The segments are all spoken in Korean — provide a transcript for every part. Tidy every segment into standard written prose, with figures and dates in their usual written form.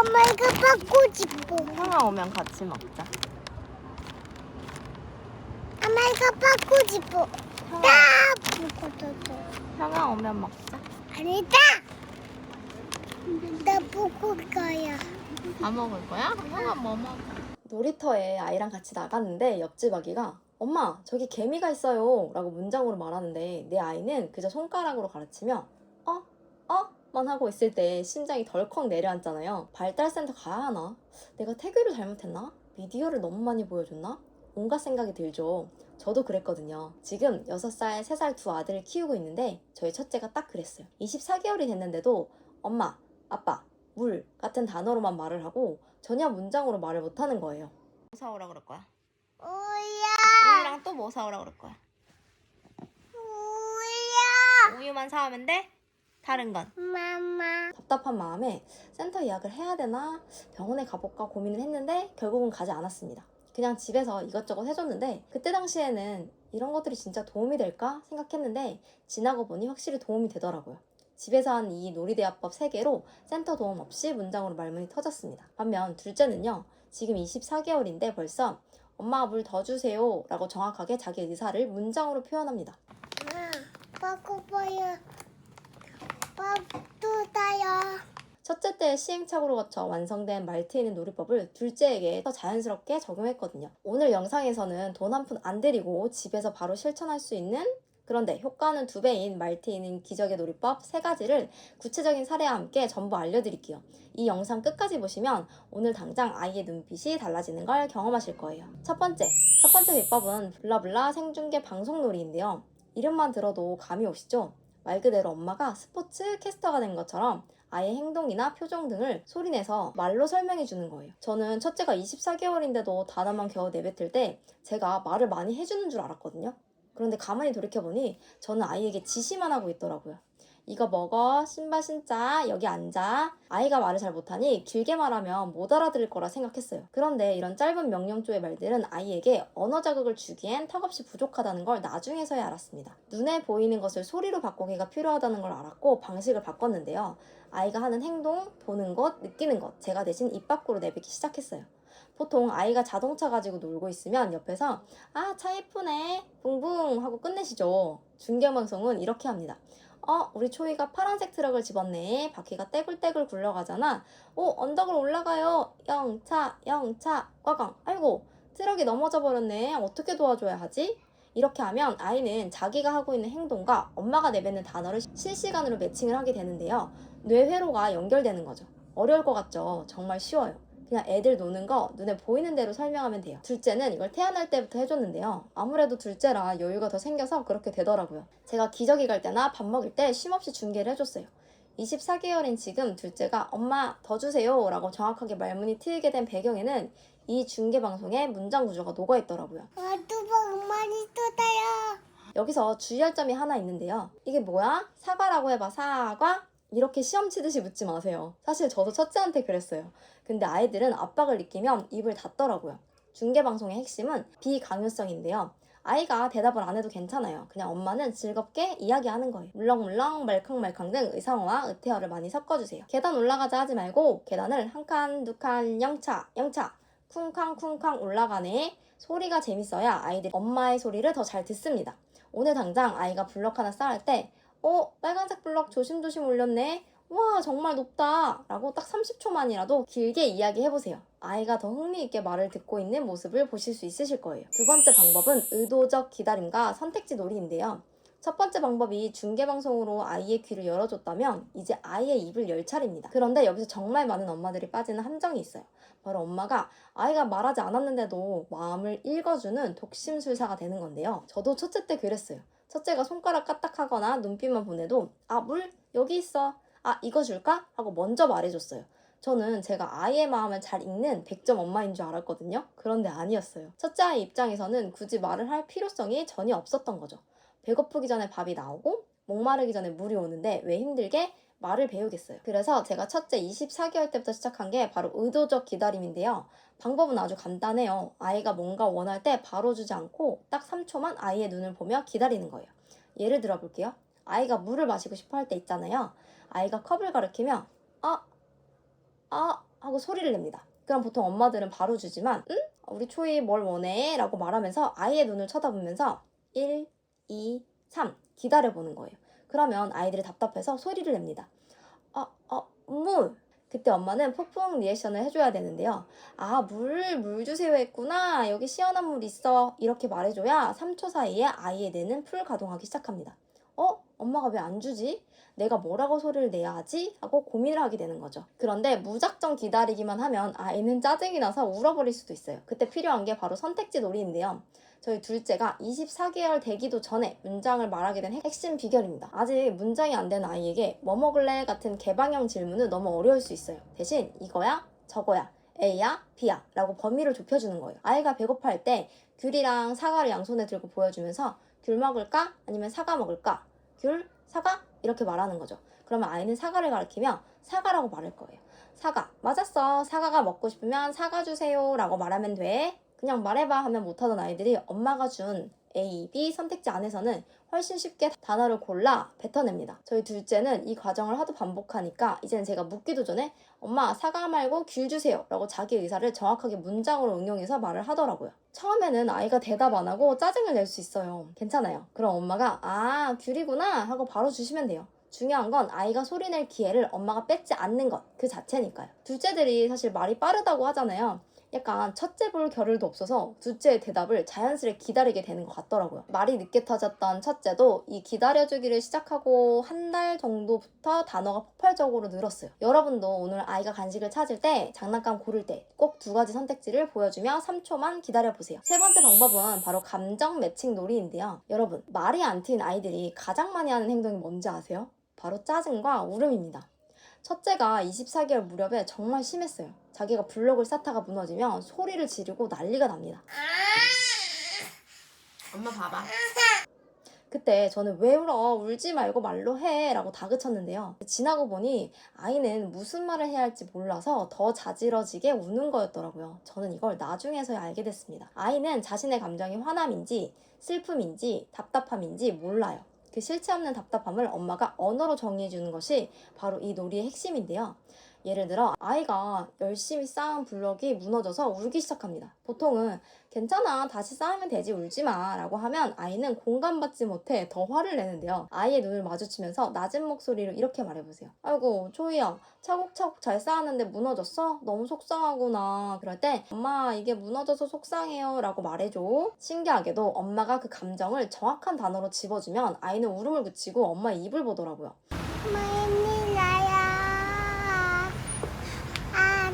엄마 이거 먹고 싶어. 형아 오면 같이 먹자. 엄마 이거 먹고 싶어. 형아, 나 먹어도 형아 오면 먹자. 아니다. 나 먹을 거야. 다 먹을 거야? 형아 뭐 먹어? 놀이터에 아이랑 같이 나갔는데 옆집 아기가 엄마 저기 개미가 있어요 라고 문장으로 말하는데 내 아이는 그저 손가락으로 가르치며 만 하고 있을 때 심장이 덜컥 내려앉잖아요. 발달센터 가야 하나? 내가 태교를 잘못했나? 미디어를 너무 많이 보여줬나? 온갖 생각이 들죠. 저도 그랬거든요. 지금 6살, 3살 두 아들을 키우고 있는데 저희 첫째가 딱 그랬어요. 24개월이 됐는데도 엄마, 아빠, 물 같은 단어로만 말을 하고 전혀 문장으로 말을 못하는 거예요. 뭐 사오라 그럴 거야? 우야. 우유랑 또 뭐 사오라 그럴 거야? 우야. 우유만 사오면 돼? 다른 건? 마마. 답답한 마음에 센터 예약을 해야 되나 병원에 가볼까 고민을 했는데 결국은 가지 않았습니다. 그냥 집에서 이것저것 해줬는데 그때 당시에는 이런 것들이 진짜 도움이 될까 생각했는데 지나고 보니 확실히 도움이 되더라고요. 집에서 한 이 놀이대화법 3개로 센터 도움 없이 문장으로 말문이 터졌습니다. 반면 둘째는요. 지금 24개월인데 벌써 엄마 물 더 주세요 라고 정확하게 자기 의사를 문장으로 표현합니다. 먹어봐요. 밥도 다요. 첫째 때의 시행착오를 거쳐 완성된 말트이는 놀이법을 둘째에게 더 자연스럽게 적용했거든요. 오늘 영상에서는 돈 한 푼 안 들이고 집에서 바로 실천할 수 있는 그런데 효과는 2배인 말트이는 기적의 놀이법 3가지를 구체적인 사례와 함께 전부 알려드릴게요. 이 영상 끝까지 보시면 오늘 당장 아이의 눈빛이 달라지는 걸 경험하실 거예요. 첫 번째 비법은 블라블라 생중계 방송놀이인데요. 이름만 들어도 감이 오시죠? 말 그대로 엄마가 스포츠 캐스터가 된 것처럼 아이의 행동이나 표정 등을 소리내서 말로 설명해 주는 거예요. 저는 첫째가 24개월인데도 단어만 겨우 내뱉을 때 제가 말을 많이 해주는 줄 알았거든요. 그런데 가만히 돌이켜보니 저는 아이에게 지시만 하고 있더라고요. 이거 먹어, 신발 신자, 여기 앉아. 아이가 말을 잘 못하니 길게 말하면 못 알아들을 거라 생각했어요. 그런데 이런 짧은 명령조의 말들은 아이에게 언어 자극을 주기엔 턱없이 부족하다는 걸 나중에서야 알았습니다. 눈에 보이는 것을 소리로 바꾸기가 필요하다는 걸 알았고 방식을 바꿨는데요. 아이가 하는 행동, 보는 것, 느끼는 것, 제가 대신 입 밖으로 내뱉기 시작했어요. 보통 아이가 자동차 가지고 놀고 있으면 옆에서 아, 차 예쁘네, 붕붕 하고 끝내시죠. 중계방송은 이렇게 합니다. 우리 초이가 파란색 트럭을 집었네. 바퀴가 떼굴떼굴 굴러가잖아. 언덕을 올라가요. 영차, 꽝꽝. 아이고, 트럭이 넘어져 버렸네. 어떻게 도와줘야 하지? 이렇게 하면 아이는 자기가 하고 있는 행동과 엄마가 내뱉는 단어를 실시간으로 매칭을 하게 되는데요. 뇌회로가 연결되는 거죠. 어려울 것 같죠? 정말 쉬워요. 그냥 애들 노는 거 눈에 보이는 대로 설명하면 돼요. 둘째는 이걸 태어날 때부터 해줬는데요. 아무래도 둘째라 여유가 더 생겨서 그렇게 되더라고요. 제가 기저귀 갈 때나 밥 먹을 때 쉼없이 중계를 해줬어요. 24개월인 지금 둘째가 엄마 더 주세요 라고 정확하게 말문이 트이게 된 배경에는 이 중계방송의 문장 구조가 녹아있더라고요. 두번 많이 쏟아요. 여기서 주의할 점이 하나 있는데요. 이게 뭐야? 사과라고 해봐. 사과? 이렇게 시험 치듯이 묻지 마세요. 사실 저도 첫째한테 그랬어요. 근데 아이들은 압박을 느끼면 입을 닫더라고요. 중계방송의 핵심은 비강요성인데요. 아이가 대답을 안 해도 괜찮아요. 그냥 엄마는 즐겁게 이야기하는 거예요. 물렁물렁, 말캉말캉 등 의상어와 의태어를 많이 섞어주세요. 계단 올라가자 하지 말고 계단을 한 칸, 두 칸, 영차, 쿵쾅쿵쾅 올라가네. 소리가 재밌어야 아이들이 엄마의 소리를 더 잘 듣습니다. 오늘 당장 아이가 블럭 하나 쌓을 때 빨간색 블럭 조심조심 올렸네. 와, 정말 높다. 라고 딱 30초만이라도 길게 이야기해보세요. 아이가 더 흥미있게 말을 듣고 있는 모습을 보실 수 있으실 거예요. 두 번째 방법은 의도적 기다림과 선택지 놀이인데요. 첫 번째 방법이 중계방송으로 아이의 귀를 열어줬다면 이제 아이의 입을 열 차례입니다. 그런데 여기서 정말 많은 엄마들이 빠지는 함정이 있어요. 바로 엄마가 아이가 말하지 않았는데도 마음을 읽어주는 독심술사가 되는 건데요. 저도 첫째 때 그랬어요. 첫째가 손가락 까딱하거나 눈빛만 보내도 물 여기 있어. 이거 줄까? 하고 먼저 말해줬어요. 저는 제가 아이의 마음을 잘 읽는 100점 엄마인 줄 알았거든요. 그런데 아니었어요. 첫째 아이 입장에서는 굳이 말을 할 필요성이 전혀 없었던 거죠. 배고프기 전에 밥이 나오고 목마르기 전에 물이 오는데 왜 힘들게 말을 배우겠어요. 그래서 제가 첫째 24개월 때부터 시작한 게 바로 의도적 기다림인데요. 방법은 아주 간단해요. 아이가 뭔가 원할 때 바로 주지 않고 딱 3초만 아이의 눈을 보며 기다리는 거예요. 예를 들어 볼게요. 아이가 물을 마시고 싶어 할 때 있잖아요. 아이가 컵을 가리키며 하고 하고 소리를 냅니다. 그럼 보통 엄마들은 바로 주지만 응? 우리 초이 뭘 원해? 라고 말하면서 아이의 눈을 쳐다보면서 1, 2, 3 기다려보는 거예요. 그러면 아이들이 답답해서 소리를 냅니다. 물! 그때 엄마는 폭풍 리액션을 해줘야 되는데요. 물 주세요 했구나. 여기 시원한 물 있어. 이렇게 말해줘야 3초 사이에 아이의 뇌는 풀 가동하기 시작합니다. 엄마가 왜 안 주지? 내가 뭐라고 소리를 내야 하지? 하고 고민을 하게 되는 거죠. 그런데 무작정 기다리기만 하면 아이는 짜증이 나서 울어버릴 수도 있어요. 그때 필요한 게 바로 선택지 놀이인데요. 저희 둘째가 24개월 되기도 전에 문장을 말하게 된 핵심 비결입니다. 아직 문장이 안 된 아이에게 뭐 먹을래? 같은 개방형 질문은 너무 어려울 수 있어요. 대신 이거야? 저거야? A야? B야? 라고 범위를 좁혀주는 거예요. 아이가 배고파할 때 귤이랑 사과를 양손에 들고 보여주면서 귤 먹을까? 아니면 사과 먹을까? 귤? 사과? 이렇게 말하는 거죠. 그러면 아이는 사과를 가리키며 사과라고 말할 거예요. 사과. 맞았어. 사과가 먹고 싶으면 사과 주세요. 라고 말하면 돼. 그냥 말해봐 하면 못하던 아이들이 엄마가 준 A, B 선택지 안에서는 훨씬 쉽게 단어를 골라 뱉어냅니다. 저희 둘째는 이 과정을 하도 반복하니까 이제는 제가 묻기도 전에 엄마 사과 말고 귤 주세요 라고 자기 의사를 정확하게 문장으로 응용해서 말을 하더라고요. 처음에는 아이가 대답 안 하고 짜증을 낼 수 있어요. 괜찮아요. 그럼 엄마가 귤이구나 하고 바로 주시면 돼요. 중요한 건 아이가 소리낼 기회를 엄마가 뺏지 않는 것 그 자체니까요. 둘째들이 사실 말이 빠르다고 하잖아요. 약간 첫째 볼 겨를도 없어서 둘째의 대답을 자연스레 기다리게 되는 것 같더라고요. 말이 늦게 터졌던 첫째도 이 기다려주기를 시작하고 한 달 정도부터 단어가 폭발적으로 늘었어요. 여러분도 오늘 아이가 간식을 찾을 때 장난감 고를 때 꼭 2가지 선택지를 보여주며 3초만 기다려보세요. 세 번째 방법은 바로 감정 매칭 놀이인데요. 여러분, 말이 안 트인 아이들이 가장 많이 하는 행동이 뭔지 아세요? 바로 짜증과 울음입니다. 첫째가 24개월 무렵에 정말 심했어요. 자기가 블록을 쌓다가 무너지면 소리를 지르고 난리가 납니다. 엄마 봐봐. 그때 저는 왜 울어? 울지 말고 말로 해 라고 다그쳤는데요. 지나고 보니 아이는 무슨 말을 해야 할지 몰라서 더 자지러지게 우는 거였더라고요. 저는 이걸 나중에서야 알게 됐습니다. 아이는 자신의 감정이 화남인지 슬픔인지 답답함인지 몰라요. 그 실체 없는 답답함을 엄마가 언어로 정의해주는 것이 바로 이 놀이의 핵심인데요. 예를 들어 아이가 열심히 쌓은 블럭이 무너져서 울기 시작합니다. 보통은 괜찮아 다시 쌓으면 되지 울지마 라고 하면 아이는 공감받지 못해 더 화를 내는데요. 아이의 눈을 마주치면서 낮은 목소리로 이렇게 말해보세요. 아이고 초이야 차곡차곡 잘 쌓았는데 무너졌어? 너무 속상하구나. 그럴 때 엄마 이게 무너져서 속상해요 라고 말해줘. 신기하게도 엄마가 그 감정을 정확한 단어로 집어주면 아이는 울음을 그치고 엄마의 입을 보더라고요. 많이 나야.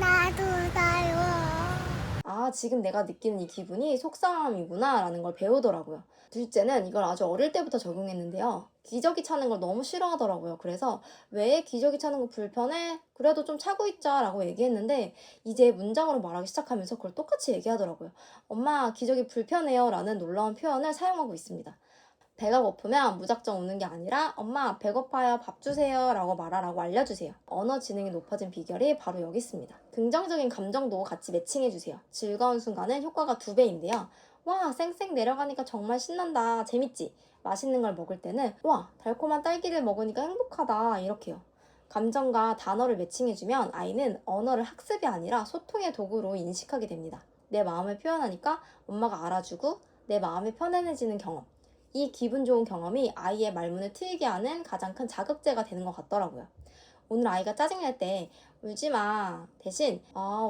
나도 나요. 지금 내가 느끼는 이 기분이 속상함이구나 라는 걸 배우더라고요. 둘째는 이걸 아주 어릴 때부터 적용했는데요. 기저귀 차는 걸 너무 싫어하더라고요. 그래서 왜 기저귀 차는 거 불편해? 그래도 좀 차고 있자 라고 얘기했는데 이제 문장으로 말하기 시작하면서 그걸 똑같이 얘기하더라고요. 엄마 기저귀 불편해요 라는 놀라운 표현을 사용하고 있습니다. 배가 고프면 무작정 우는 게 아니라 엄마 배고파요 밥 주세요 라고 말하라고 알려주세요. 언어 지능이 높아진 비결이 바로 여기 있습니다. 긍정적인 감정도 같이 매칭해주세요. 즐거운 순간은 효과가 2배인데요. 와 쌩쌩 내려가니까 정말 신난다 재밌지? 맛있는 걸 먹을 때는 와 달콤한 딸기를 먹으니까 행복하다 이렇게요. 감정과 단어를 매칭해주면 아이는 언어를 학습이 아니라 소통의 도구로 인식하게 됩니다. 내 마음을 표현하니까 엄마가 알아주고 내 마음이 편안해지는 경험. 이 기분 좋은 경험이 아이의 말문을 트이게 하는 가장 큰 자극제가 되는 것 같더라고요. 오늘 아이가 짜증낼 때 울지마 대신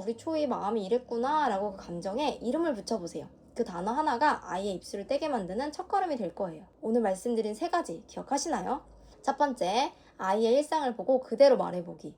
우리 초이 마음이 이랬구나 라고 그 감정에 이름을 붙여보세요. 그 단어 하나가 아이의 입술을 떼게 만드는 첫걸음이 될 거예요. 오늘 말씀드린 3가지 기억하시나요? 첫 번째, 아이의 일상을 보고 그대로 말해보기.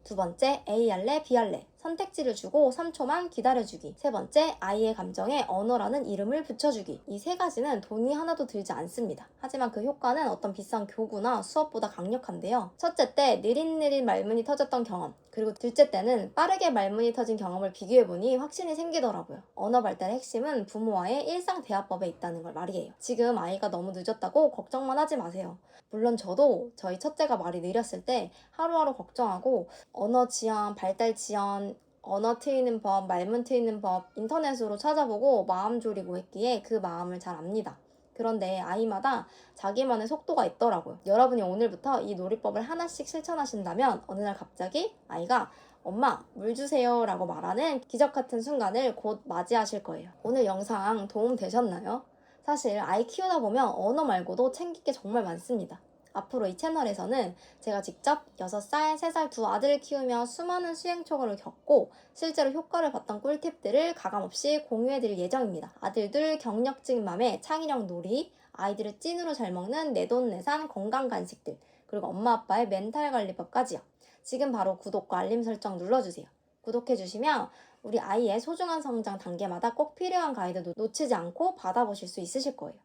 두 번째, A 할래, B 할래. 선택지를 주고 3초만 기다려주기. 세 번째, 아이의 감정에 언어라는 이름을 붙여주기. 이 3가지는 돈이 하나도 들지 않습니다. 하지만 그 효과는 어떤 비싼 교구나 수업보다 강력한데요. 첫째 때 느릿느릿 말문이 터졌던 경험, 그리고 둘째 때는 빠르게 말문이 터진 경험을 비교해보니 확신이 생기더라고요. 언어 발달의 핵심은 부모와의 일상 대화법에 있다는 걸 말이에요. 지금 아이가 너무 늦었다고 걱정만 하지 마세요. 물론 저도 저희 첫째가 말이 느렸을 때 하루하루 걱정하고 언어 지연, 발달 지연, 언어 트이는 법, 말문 트이는 법 인터넷으로 찾아보고 마음 졸이고 했기에 그 마음을 잘 압니다. 그런데 아이마다 자기만의 속도가 있더라고요. 여러분이 오늘부터 이 놀이법을 하나씩 실천하신다면 어느 날 갑자기 아이가 엄마, 물 주세요 라고 말하는 기적 같은 순간을 곧 맞이하실 거예요. 오늘 영상 도움 되셨나요? 사실 아이 키우다 보면 언어 말고도 챙길 게 정말 많습니다. 앞으로 이 채널에서는 제가 직접 6살, 3살 두 아들을 키우며 수많은 시행착오를 겪고 실제로 효과를 봤던 꿀팁들을 가감없이 공유해드릴 예정입니다. 아들들 경력직 맘에 창의력 놀이, 아이들을 찐으로 잘 먹는 내돈내산 건강 간식들, 그리고 엄마 아빠의 멘탈 관리법까지요. 지금 바로 구독과 알림 설정 눌러주세요. 구독해주시면 우리 아이의 소중한 성장 단계마다 꼭 필요한 가이드 놓치지 않고 받아보실 수 있으실 거예요.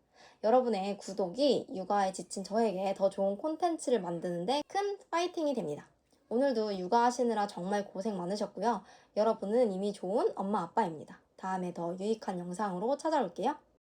여러분의 구독이 육아에 지친 저에게 더 좋은 콘텐츠를 만드는데 큰 파이팅이 됩니다. 오늘도 육아하시느라 정말 고생 많으셨고요. 여러분은 이미 좋은 엄마 아빠입니다. 다음에 더 유익한 영상으로 찾아올게요.